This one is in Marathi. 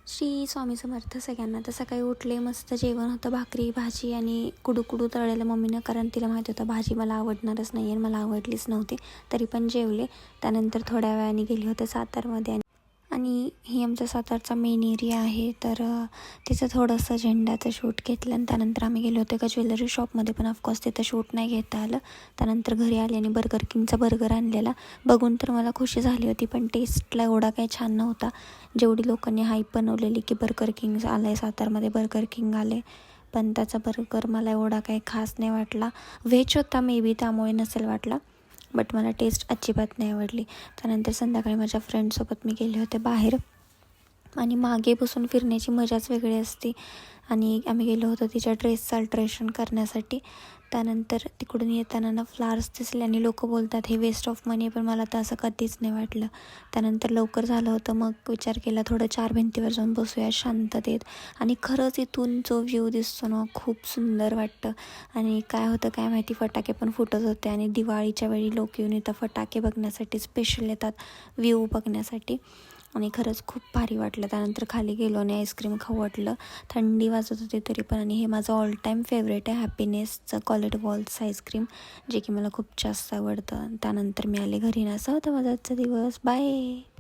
श्री स्वामी समर्थ सगळ्यांना. तर सकाळी उठले, मस्त जेवण होतं, भाकरी भाजी आणि कुडू तळलेलं मम्मीनं, कारण तिला माहिती होतं भाजी मला आवडणारच नाही आहे, मला आवडलीच नव्हती, तरी पण जेवले. त्यानंतर थोड्या वेळाने गेले होते सातारमध्ये आणि ही आमचा सातारचा मेन एरिया आहे, तर तिचं थोडंसं झेंड्याचं शूट घेतलं आणि त्यानंतर आम्ही गेलो होतो एका ज्वेलरी शॉपमध्ये, पण ऑफकोर्स तिथं शूट नाही घेता आलं. त्यानंतर घरी आले आणि बर्गर किंगचा बर्गर आणलेला. बघून तर मला खुशी झाली होती, पण टेस्टला एवढा काही छान नव्हता. जेवढी लोकांनी हाईप बनवलेली की बर्गर किंग आलं आहे सातारमध्ये, बर्गर किंग आले, पण त्याचा बर्गर मला एवढा काही खास नाही वाटला. व्हेज होता मे बी, त्यामुळे नसेल वाटला, बट मला टेस्ट अजिबात नाही आवडली. त्यानंतर संध्याकाळी माझ्या फ्रेंडसोबत मी गेले होते बाहेर आणि मागे बसून फिरण्याची मजाच वेगळी असते. आणि आम्ही गेलो होतो तिच्या ड्रेसचं अल्ट्रेशन करण्यासाठी. त्यानंतर तिकडून येताना ना फ्लावर्स दिसले आणि लोक बोलतात हे वेस्ट ऑफ मनी, पण मला तर असं कधीच नाही वाटलं. त्यानंतर लवकर झालं होतं, मग विचार केला थोडं 4 भिंतीवर जाऊन बसूया शांततेत. आणि खरंच इथून जो व्ह्यू दिसतो ना खूप सुंदर वाटतं. आणि काय होतं काय माहिती, फटाके पण फुटत होते आणि दिवाळीच्या वेळी लोक येऊन इथं फटाके बघण्यासाठी स्पेशल येतात, व्ह्यू बघण्यासाठी. आणि खरंच खूप भारी वाटलं. त्यानंतर खाली गेलो आणि आईस्क्रीम खाऊ वाटलं. थंडी वाजत होती तरी पण. आणि हे माझं ऑल टाईम फेवरेट आहे हॅपीनेसचं कॉलेट वॉल्स आईस्क्रीम, जे की मला खूप जास्त आवडतं. त्यानंतर मी आले घरी. असा होता माझा आजचा दिवस. बाय.